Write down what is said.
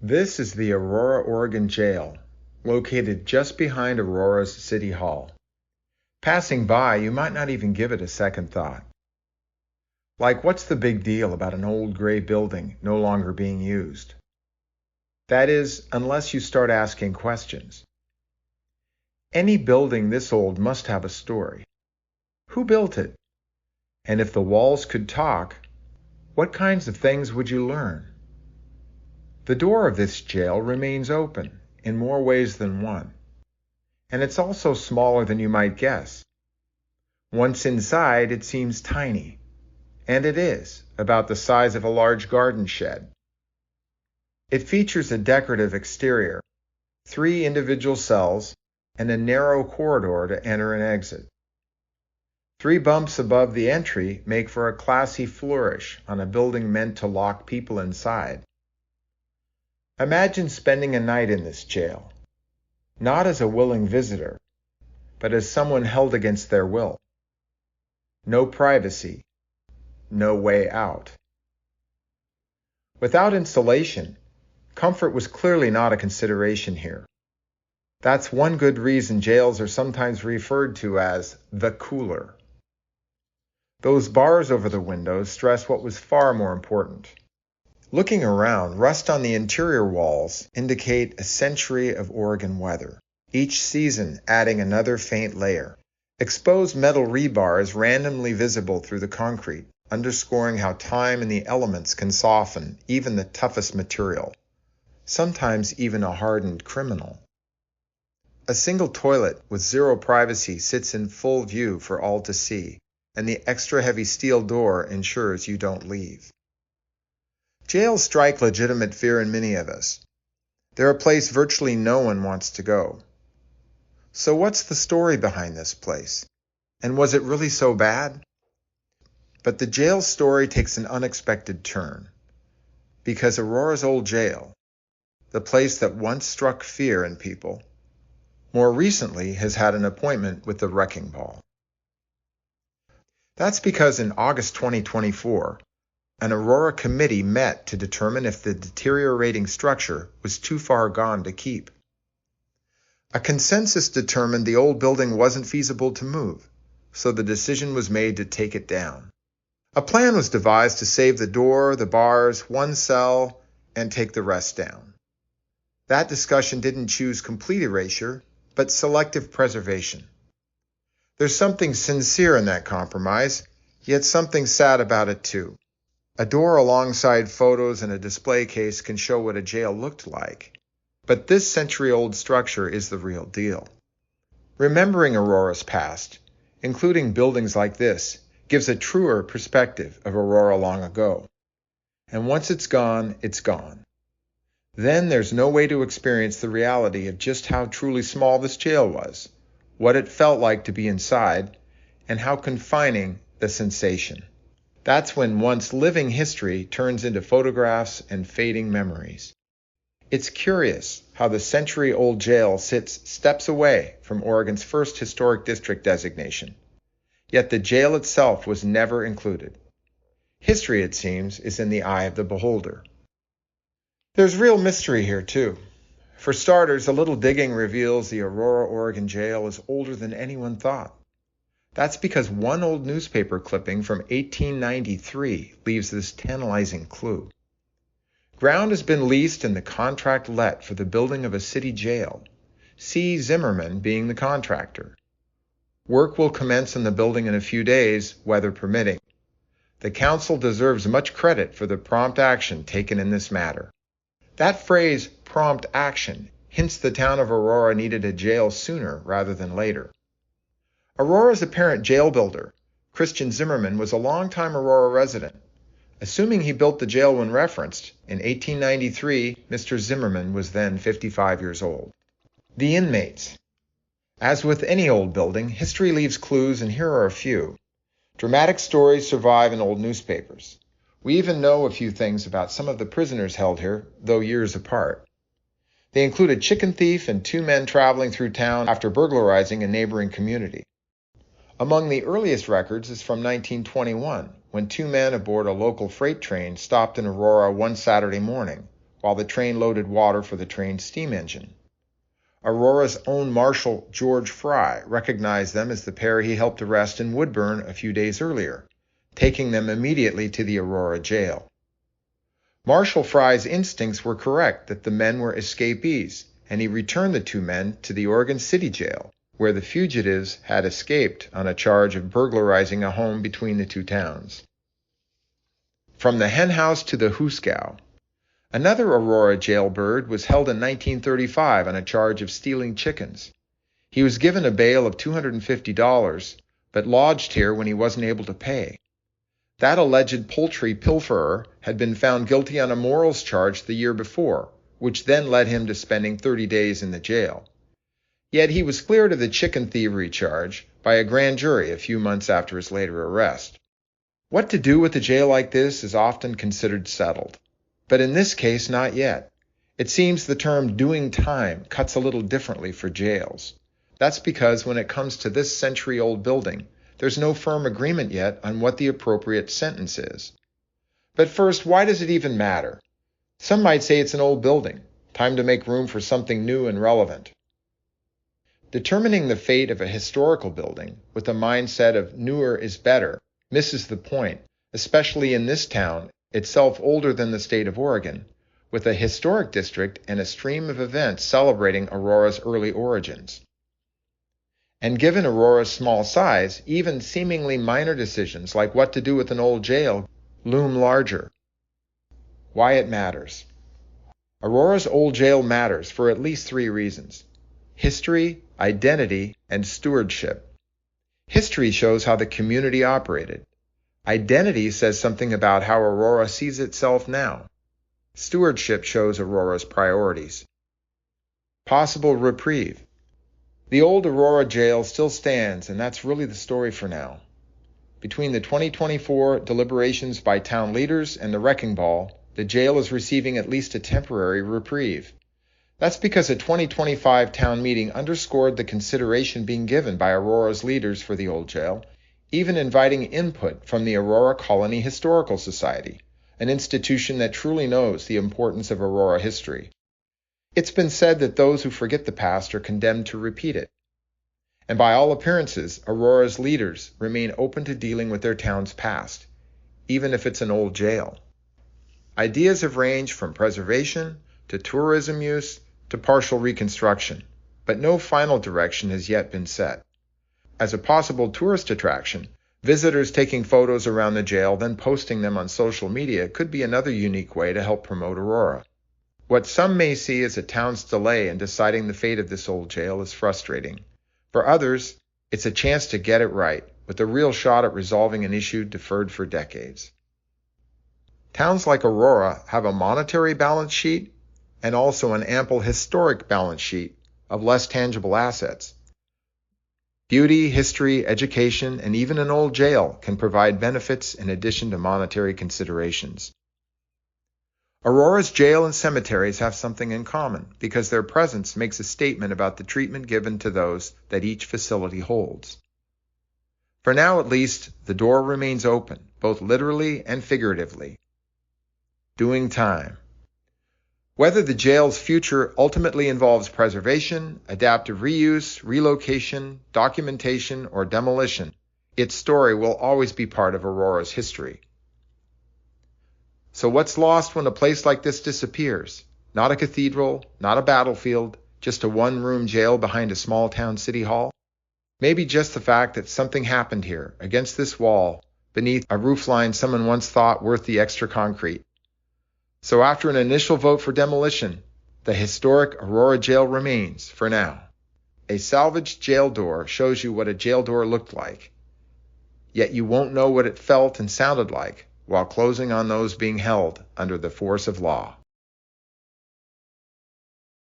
This is the Aurora, Oregon jail, located just behind Aurora's City Hall. Passing by, you might not even give it a second thought. Like, what's the big deal about an old gray building no longer being used? That is, unless you start asking questions. Any building this old must have a story. Who built it? And if the walls could talk, what kinds of things would you learn? The door of this jail remains open in more ways than one, and it's also smaller than you might guess. Once inside, it seems tiny, and it is, about the size of a large garden shed. It features a decorative exterior, 3 individual cells, and a narrow corridor to enter and exit. 3 bumps above the entry make for a classy flourish on a building meant to lock people inside. Imagine spending a night in this jail, not as a willing visitor, but as someone held against their will. No privacy, no way out. Without insulation, comfort was clearly not a consideration here. That's one good reason jails are sometimes referred to as the cooler. Those bars over the windows stress what was far more important. Looking around, rust on the interior walls indicate a century of Oregon weather, each season adding another faint layer. Exposed metal rebar is randomly visible through the concrete, underscoring how time and the elements can soften even the toughest material, sometimes even a hardened criminal. A single toilet with zero privacy sits in full view for all to see, and the extra heavy steel door ensures you don't leave. Jails strike legitimate fear in many of us. They're a place virtually no one wants to go. So what's the story behind this place? And was it really so bad? But the jail story takes an unexpected turn. Because Aurora's old jail, the place that once struck fear in people, more recently has had an appointment with the wrecking ball. That's because in August 2024, an Aurora committee met to determine if the deteriorating structure was too far gone to keep. A consensus determined the old building wasn't feasible to move, so the decision was made to take it down. A plan was devised to save the door, the bars, 1 cell, and take the rest down. That discussion didn't choose complete erasure, but selective preservation. There's something sincere in that compromise, yet something sad about it too. A door alongside photos and a display case can show what a jail looked like, but this century-old structure is the real deal. Remembering Aurora's past, including buildings like this, gives a truer perspective of Aurora long ago. And once it's gone, it's gone. Then there's no way to experience the reality of just how truly small this jail was, what it felt like to be inside, and how confining the sensation. That's when once living history turns into photographs and fading memories. It's curious how the century-old jail sits steps away from Oregon's first historic district designation. Yet the jail itself was never included. History, it seems, is in the eye of the beholder. There's real mystery here, too. For starters, a little digging reveals the Aurora, Oregon jail is older than anyone thought. That's because one old newspaper clipping from 1893 leaves this tantalizing clue. Ground has been leased and the contract let for the building of a city jail, C. Zimmerman being the contractor. Work will commence on the building in a few days, weather permitting. The council deserves much credit for the prompt action taken in this matter. That phrase, prompt action, hints the town of Aurora needed a jail sooner rather than later. Aurora's apparent jail builder, Christian Zimmerman, was a longtime Aurora resident. Assuming he built the jail when referenced, in 1893, Mr. Zimmerman was then 55 years old. The inmates. As with any old building, history leaves clues, and here are a few. Dramatic stories survive in old newspapers. We even know a few things about some of the prisoners held here, though years apart. They include a chicken thief and 2 men traveling through town after burglarizing a neighboring community. Among the earliest records is from 1921, when 2 men aboard a local freight train stopped in Aurora one Saturday morning, while the train loaded water for the train's steam engine. Aurora's own Marshal George Fry recognized them as the pair he helped arrest in Woodburn a few days earlier, taking them immediately to the Aurora jail. Marshal Fry's instincts were correct that the men were escapees, and he returned the two men to the Oregon City Jail, where the fugitives had escaped on a charge of burglarizing a home between the two towns. From the henhouse to the hoosgow. Another Aurora jailbird was held in 1935 on a charge of stealing chickens. He was given a bail of $250, but lodged here when he wasn't able to pay. That alleged poultry pilferer had been found guilty on a morals charge the year before, which then led him to spending 30 days in the jail. Yet he was cleared of the chicken thievery charge by a grand jury a few months after his later arrest. What to do with a jail like this is often considered settled. But in this case, not yet. It seems the term doing time cuts a little differently for jails. That's because when it comes to this century-old building, there's no firm agreement yet on what the appropriate sentence is. But first, why does it even matter? Some might say it's an old building, time to make room for something new and relevant. Determining the fate of a historical building with a mindset of newer is better misses the point, especially in this town, itself older than the state of Oregon, with a historic district and a stream of events celebrating Aurora's early origins. And given Aurora's small size, even seemingly minor decisions like what to do with an old jail loom larger. Why it matters. Aurora's old jail matters for at least 3 reasons: history, identity, and stewardship. History shows how the community operated. Identity says something about how Aurora sees itself now. Stewardship shows Aurora's priorities. Possible reprieve. The old Aurora jail still stands, and that's really the story for now. Between the 2024 deliberations by town leaders and the wrecking ball, the jail is receiving at least a temporary reprieve. That's because a 2025 town meeting underscored the consideration being given by Aurora's leaders for the old jail, even inviting input from the Aurora Colony Historical Society, an institution that truly knows the importance of Aurora history. It's been said that those who forget the past are condemned to repeat it. And by all appearances, Aurora's leaders remain open to dealing with their town's past, even if it's an old jail. Ideas have ranged from preservation to tourism use to partial reconstruction, but no final direction has yet been set. As a possible tourist attraction, visitors taking photos around the jail, then posting them on social media could be another unique way to help promote Aurora. What some may see as a town's delay in deciding the fate of this old jail is frustrating. For others, it's a chance to get it right, with a real shot at resolving an issue deferred for decades. Towns like Aurora have a monetary balance sheet and also an ample historic balance sheet of less tangible assets. Beauty, history, education, and even an old jail can provide benefits in addition to monetary considerations. Aurora's jail and cemeteries have something in common because their presence makes a statement about the treatment given to those that each facility holds. For now at least, the door remains open, both literally and figuratively. Doing time. Whether the jail's future ultimately involves preservation, adaptive reuse, relocation, documentation, or demolition, its story will always be part of Aurora's history. So what's lost when a place like this disappears? Not a cathedral, not a battlefield, just a one-room jail behind a small-town city hall? Maybe just the fact that something happened here, against this wall, beneath a roofline someone once thought worth the extra concrete. So after an initial vote for demolition, the historic Aurora jail remains for now. A salvaged jail door shows you what a jail door looked like, yet you won't know what it felt and sounded like while closing on those being held under the force of law.